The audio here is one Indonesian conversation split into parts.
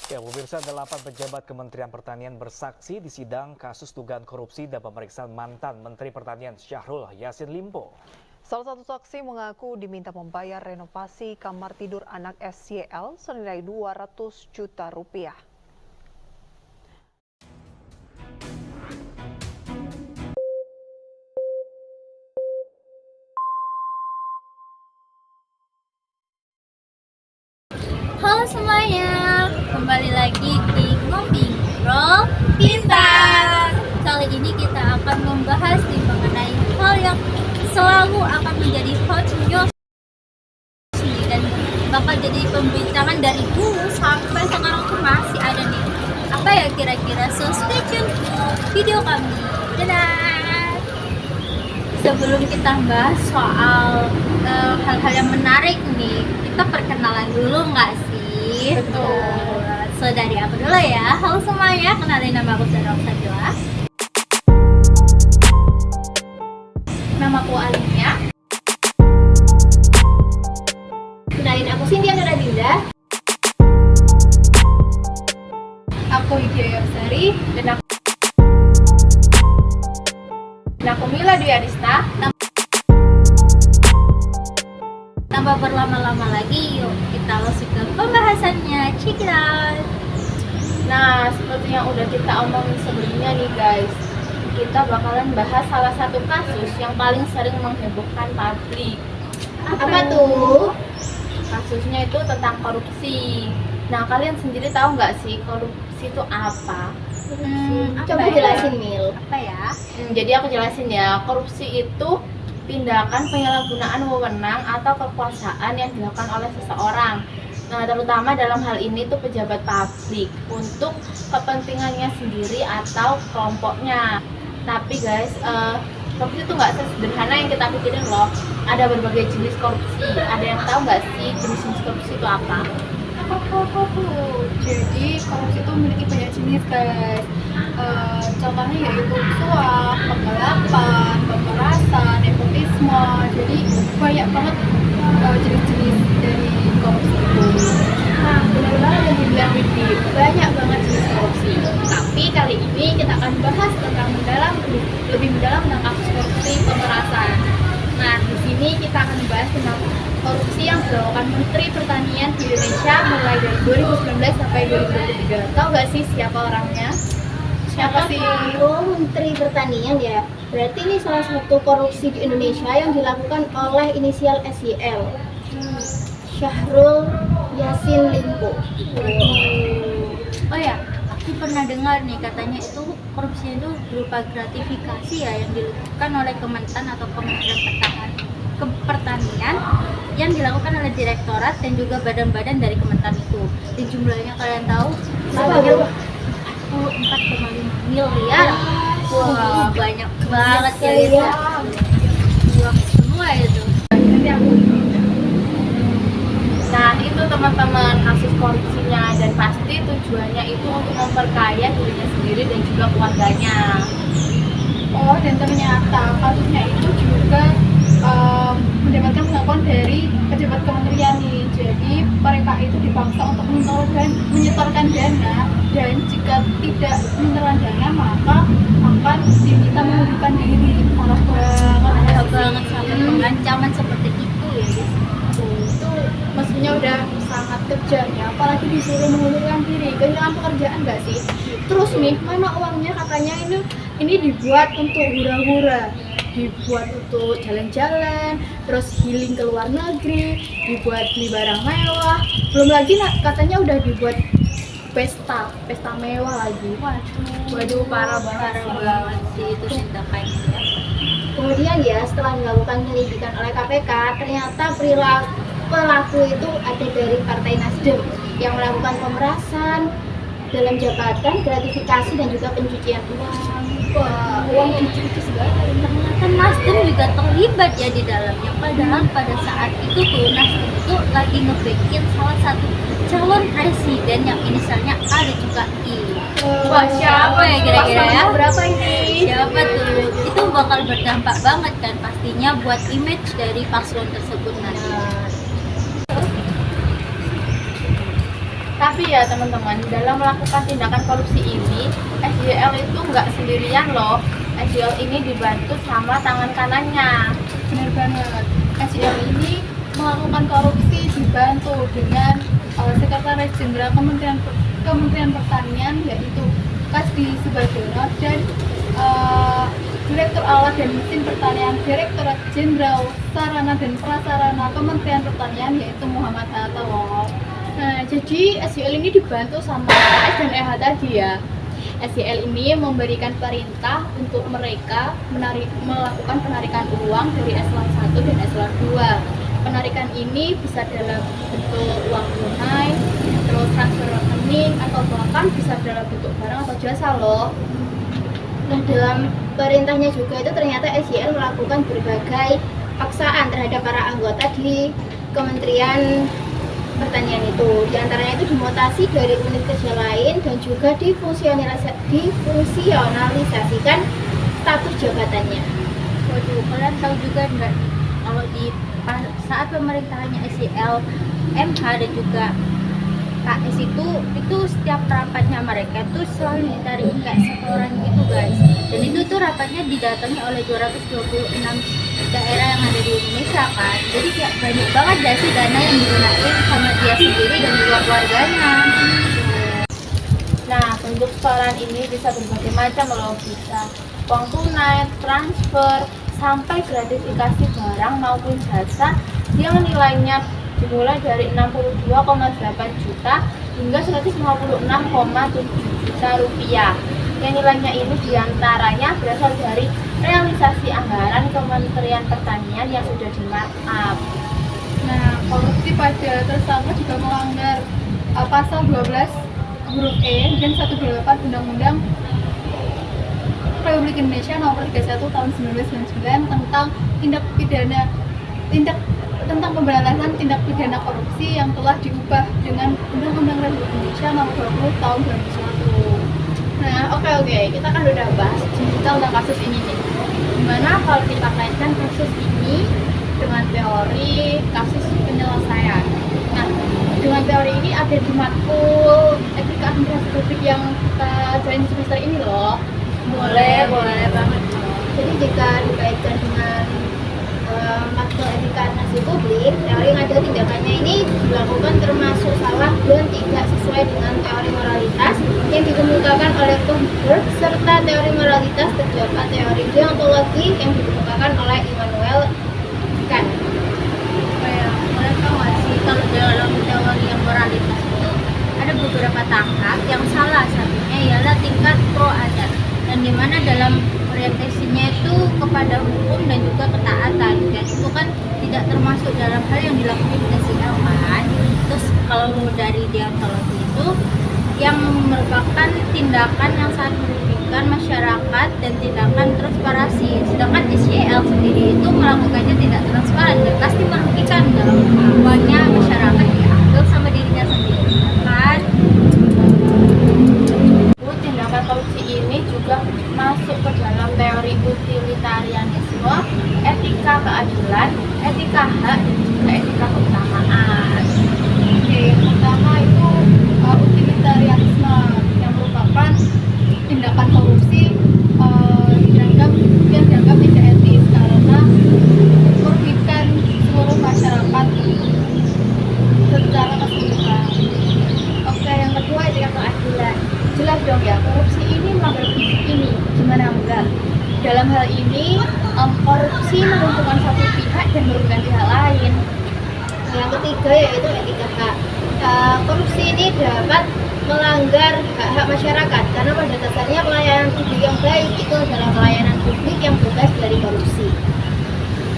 Ya, pemirsa, 8 pejabat Kementerian Pertanian bersaksi di sidang kasus dugaan korupsi dan pemeriksaan mantan Menteri Pertanian Syahrul Yassin Limpo. Salah satu saksi mengaku diminta membayar renovasi kamar tidur anak SYL senilai 200 juta rupiah. Halo semuanya, kembali lagi di Ngobrol Pintar. Kali ini kita akan membahas mengenai hal yang selalu akan menjadi hot news dan bakal jadi pembincangan dari dulu sampai sekarang tuh masih ada nih. Apa ya kira-kira? So stay tune video kami. Dadah! Sebelum kita bahas soal hal-hal yang menarik nih, kita perkenalan dulu nggak sih? Betul. So dari aku dulu ya. Halo semuanya, kenalin nama aku Zara Oksadila. Nama aku Alia. Kenalin aku Cynthia Nuradinda. Aku Hidayah Sari Dan aku Mila Dwi Adista. Tanpa berlama-lama lagi, yuk kita langsung ke pembahasannya. Check it out. Nah, seperti yang udah kita omongin sebelumnya nih guys, kita bakalan bahas salah satu kasus yang paling sering menghebohkan publik. Apa tuh? Kasusnya itu tentang korupsi. Nah, kalian sendiri tahu nggak sih korupsi itu apa? Coba jelasin Mil. Apa ya? Jadi aku jelasin ya, korupsi itu tindakan penyalahgunaan wewenang atau kekuasaan yang dilakukan oleh seseorang. Nah, terutama dalam hal ini tuh pejabat publik untuk kepentingannya sendiri atau kelompoknya. Tapi guys, korupsi itu nggak sesederhana yang kita pikirin loh. Ada berbagai jenis korupsi. Ada yang tahu nggak sih jenis-jenis korupsi itu apa? Jadi korupsi itu memiliki banyak jenis guys. Contohnya yaitu suap, penggelapan, pemerasan, nepotisme. Jadi banyak banget jenis-jenis dari korupsi itu. Nah, benar-benar yang dibilang Widi, banyak banget jenis korupsi. Tapi kali ini kita akan bahas tentang lebih mendalam tentang kasus korupsi pemerasan. Nah, di sini kita akan membahas tentang korupsi yang dilakukan Menteri Pertanian di Indonesia mulai dari 2019 sampai 2023. Tahu nggak sih siapa orangnya? Siapa sih? Oh, Menteri Pertanian ya. Berarti ini salah satu korupsi di Indonesia yang dilakukan oleh inisial SYL. Syahrul Yassin Limpo. Oh ya, aku pernah dengar nih katanya itu korupsi itu berupa gratifikasi ya yang dilakukan oleh Kementan atau Kementerian Pertanian yang dilakukan oleh direktorat dan juga badan-badan dari Kementan itu. Dan jumlahnya kalian tahu sebanyak 44,5 miliar. Wah, banyak banget ya itu. Uang semua itu. Nah, itu teman-teman kasus korupsinya, dan pasti tujuannya itu untuk memperkaya dirinya sendiri dan juga keluarganya. Oh, dan ternyata kasusnya itu juga mendapatkan pengakuan dari pejabat kementerian nih. Jadi mereka itu dipaksa untuk menyetorkan dana, dan jika tidak menyetorkan dana maka akan diminta mengundurkan diri. Malah Ada banget sampai pengancaman seperti itu ya guys. Itu maksudnya udah sangat kejam ya, apalagi disuruh mengundurkan diri, kehilangan pekerjaan nggak sih? Terus nih, mana uangnya? Katanya ini dibuat untuk hura-hura, dibuat untuk jalan-jalan, terus healing ke luar negeri, dibuat beli barang mewah, belum lagi katanya udah dibuat pesta mewah lagi. Waduh, parah banget sih itu tindakannya ya. Kemudian ya, setelah dilakukan penyelidikan oleh KPK, ternyata pelaku itu ada dari Partai Nasdem yang melakukan pemerasan dalam jabatan, gratifikasi dan juga pencucian uang. Wah, uang dicuci segala. Ternyata Nasdem juga terlibat ya di dalamnya. Padahal pada saat itu tuh Nasdem itu lagi ngebackin salah satu calon presiden yang inisialnya A dan juga I. Wah, siapa ya kira-kira ya? Berapa ini? Siapa tuh? Itu bakal berdampak banget kan pastinya buat image dari paslon tersebut nanti. Tapi ya teman-teman, dalam melakukan tindakan korupsi ini, SJL itu nggak sendirian loh. SJL ini dibantu sama tangan kanannya. Benar banget. SJL ini melakukan korupsi dibantu dengan Sekretaris Jenderal Kementerian Pertanian, yaitu Kasdi Subagiono, dan Direktur Alat dan Mesin Pertanian Direktorat Jenderal Sarana dan Prasarana Kementerian Pertanian, yaitu Muhammad Hatta. Nah, jadi SJL ini dibantu sama AS dan EH tadi ya. SJL ini memberikan perintah untuk mereka melakukan penarikan uang dari eselon 1 dan eselon 2. Penarikan ini bisa dalam bentuk uang tunai, terus transfer rekening, atau bahkan bisa dalam bentuk barang atau jasa loh. Nah, dalam perintahnya juga itu ternyata SJL melakukan berbagai paksaan terhadap para anggota di Kementerian Pertanian itu. Di antaranya itu dimutasi dari unit kerja lain dan juga difungsionalisasikan status jabatannya. Waduh, kalian tahu juga enggak kalau di saat pemerintahannya SJL, MH dan juga KS itu setiap rapatnya mereka tuh selalu ditarik kayak setoran gitu guys. Dan itu tuh rapatnya didatangi oleh 226 daerah yang ada di Indonesia kan. Jadi kayak banyak banget gak sih dana yang digunakan sama dia sendiri dan juga keluarganya. Nah, bentuk setoran ini bisa berbagai macam loh, bisa uang tunai, transfer, sampai gratifikasi barang maupun jasa yang nilainya dimulai dari 62,8 juta hingga 156,7 juta rupiah. Yang nilainya ini diantaranya berasal dari realisasi anggaran Kementerian Pertanian yang sudah di-markup. Nah, korupsi pada tersangka juga melanggar pasal 12 huruf E dan 128 Undang-Undang Republik Indonesia Nomor 31 Tahun 1999 tentang pemberantasan tindak pidana korupsi yang telah diubah dengan Undang-Undang Republik Indonesia Nomor 20 Tahun 2001. Nah, oke, kita kan udah bahas tentang kasus ini nih. Gimana kalau kita kaitkan kasus ini dengan teori kasus penyelesaian? Nah, dengan teori ini ada di matkul etika administrasi publik yang kita join semester ini loh. Boleh banget. Jadi jika dikaitkan dengan matkul etika administrasi publik, teori yang ada tindakannya ini dilakukan termasuk salah dan tidak sesuai dengan teori moralitas yang dikemukakan oleh Kohlberg, serta teori moralitas terdapat teori deontologi yang dikemukakan oleh Immanuel Kant. Kalian tahu nggak sih kalau dalam teori yang moralitas itu ada beberapa tahap. Yang salah satunya ialah tingkat pro azas, dan dimana dalam orientasinya itu kepada hukum dan juga ketaatan, dan itu kan tidak termasuk dalam hal yang dilakukan SJL kan. Terus kalau dari deontologi itu yang merupakan tindakan yang sangat merugikan masyarakat dan tindakan transparansi, sedangkan SJL sendiri itu melakukannya tidak transparan dan pasti merugikan dalam uangnya masyarakat diambil sama dirinya sendiri kan. Tindakan korupsi ini juga masuk ke dalam teori utilitarianisme, etika keadilan, etika hak, dan juga etika keutamaan. Oke, yang pertama itu utilitarianisme, yang merupakan tindakan korupsi yang dianggap tidak etis karena merugikan seluruh masyarakat secara keseluruhan. Oke, yang kedua etika keadilan. Jelas dong ya, korupsi ini melanggar prinsip ini, gimana enggak? Dalam hal ini, korupsi menguntungkan satu pihak dan merugikan pihak lain. Yang ketiga yaitu etika hak. Korupsi ini dapat melanggar hak-hak masyarakat karena pada dasarnya pelayanan publik yang baik itu adalah pelayanan publik yang bebas dari korupsi.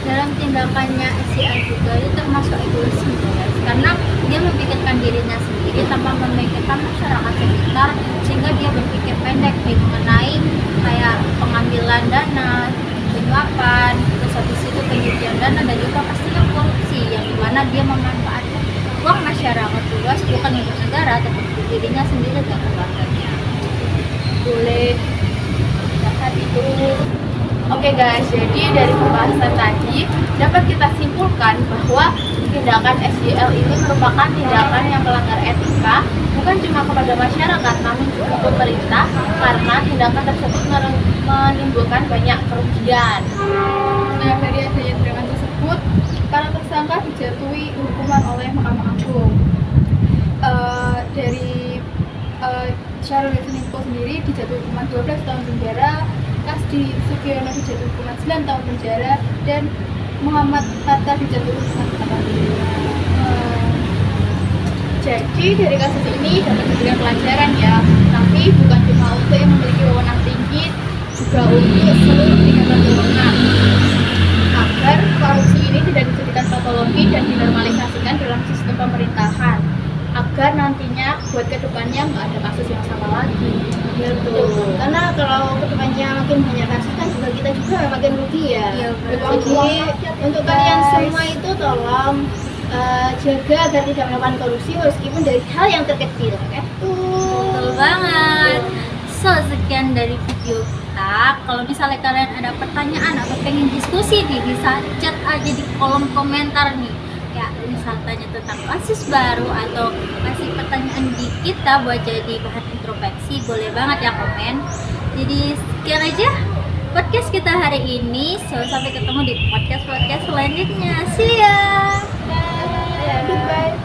Dalam tindakannya SJL juga itu termasuk egoisme guys, karena dia memikirkan dirinya sendiri tanpa memikirkan masyarakat sekitar, sehingga dia berpikir pendek mengenai kayak pengambilan dana, penyuapan, terus habis itu pencucian dana, dan juga pastinya korupsi yang dimana dia memanfaatkan uang masyarakat luas bukan untuk negara tapi untuk dirinya sendiri dan keluarganya. Boleh jahat itu. Oke guys, jadi dari pembahasan tadi dapat kita simpulkan bahwa tindakan SJL ini merupakan tindakan yang melanggar etika bukan cuma kepada masyarakat namun juga pemerintah, karena tindakan tersebut menimbulkan banyak kerugian. Nah, dari adanya tindakan tersebut, para tersangka dijatuhi hukuman oleh Mahkamah Agung. Dari Syahrul Yassin Limpo sendiri dijatuhi hukuman 12 tahun penjara, Kasdi Sugiono dijatuhi hukuman 9 tahun penjara, dan Muhammad Hatta dijatuhi hukuman 4 tahun penjara. Jadi dari kasus ini dapat diberikan pelajaran ya, tapi bukan cuma untuk yang memiliki wewenang tinggi, juga untuk seluruh tingkatan wewenang, agar korupsi ini tidak dijadikan patologi dan dinormalisasikan dalam sistem pemerintahan, agar nantinya buat kedepannya nggak ada kasus yang sama lagi. Iya betul. Karena kalau kedepannya makin banyak kasus kan juga kita juga makin rugi ya. Iya, Jadi untuk kalian semua itu tolong jaga agar tidak melakukan korupsi meskipun dari hal yang terkecil. Betul banget. So, sekian dari video kita. Kalau misalnya kalian ada pertanyaan atau pengen diskusi nih, bisa chat aja di kolom komentar nih. Ya, misal tanya tentang kasus baru atau kasih pertanyaan di kita buat jadi bahan introspeksi, boleh banget ya komen. Jadi sekian aja podcast kita hari ini. So, sampai ketemu di podcast selanjutnya. See ya. Goodbye.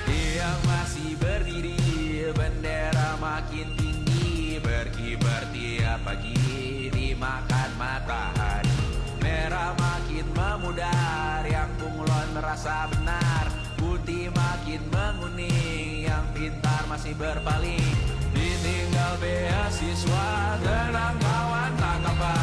Dia masih berdiri, bendera makin tinggi, berkibar tiap pagi, dimakan matahari. Merah makin memudar, yang bunglon merasa benar, putih makin menguning, yang pintar masih berpaling. Ditinggal beasiswa, tenang kawan tak apa,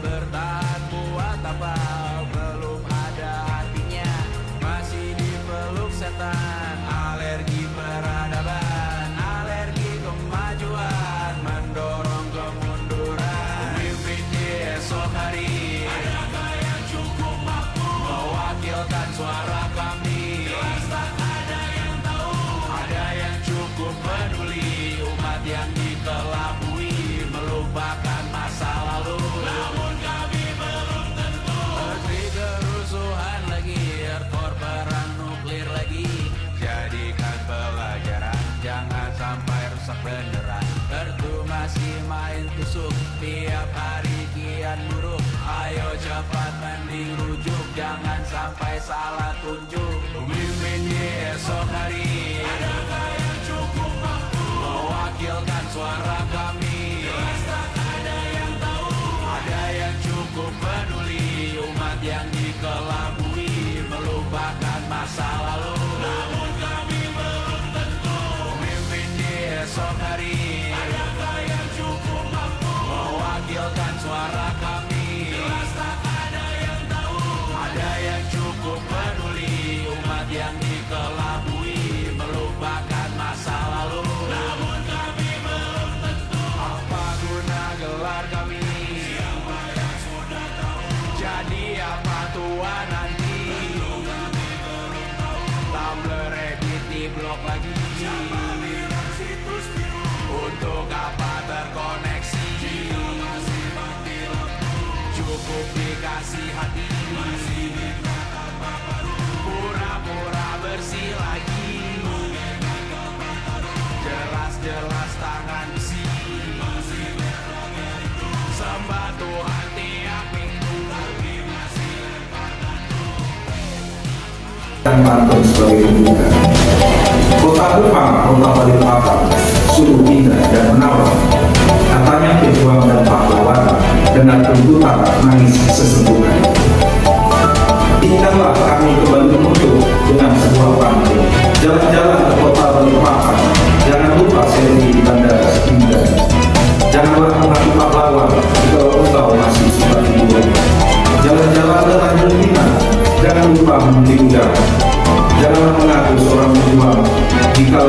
bertahan buat apa, belum ada artinya, masih dipeluk setan, alergi peradaban, alergi kemajuan, mendorong kemunduran. Mimpi di esok hari, adakah yang cukup mampu mewakilkan suara kami? Jelas tak ada yang tahu, ada yang cukup peduli, umat yang dikelabui, melupakan masa lalu. Namun kami belum tentu. Menteri kerusuhan lagi, erkor perang nuklir lagi. Jadikan pelajaran, jangan sampai rusak beneran. Ertu masih main tusuk, tiap hari kian buruk. Ayo cepat mending rujuk, jangan sampai salah tunjuk. Pemimpin di esok hari, adakah yang cukup mampu mewakilkan suara kami? Jelas tak ada yang tahu, ada yang cukup peduli, umat yang dikelabui, melupakan masa lalu. Namun kami belum tentu. Pemimpin di esok hari, adakah yang cukup mampu mewakilkan suara kami? Jelas tak ada yang tahu, ada yang cukup peduli, umat yang dikelabui, melupakan masa lalu. Namun kami belum tentu. Apa guna gelar kami? Siapa yang sudah tahu? Jadi apa tua nanti? Kami belum tahu. Tumblr, Reddit, di blog lagi. Siapa bilang situs biru? Untuk apa terkoneksi? Jika masih mati lampu, cukup dikasih hati. Masih dikata baru, pura-pura bersih lagi. Jelas-jelas tangan besi, masih sembah Tuhan tiap minggu, tapi masih lempar batu. Dan Banten sebagai pemuda. Kota Kupang, Kota Balikpapan, sungguh indah dan menawan. Katanya pejuang dan pahlawan, dengan tuntutan nangis sesungguhnya. Izinkanlah kami kembali menutup dengan sebuah pantun. Jalan-jalan ke Kota Balikpapan, jangan lupa selfie di bandara Indah. Janganlah mengaku pahlawan jika engkau masih suka hiburan. Jalan-jalan ke Tanjung Pinang, jangan lupa membeli udara. Janganlah mengaku seorang pejuang jika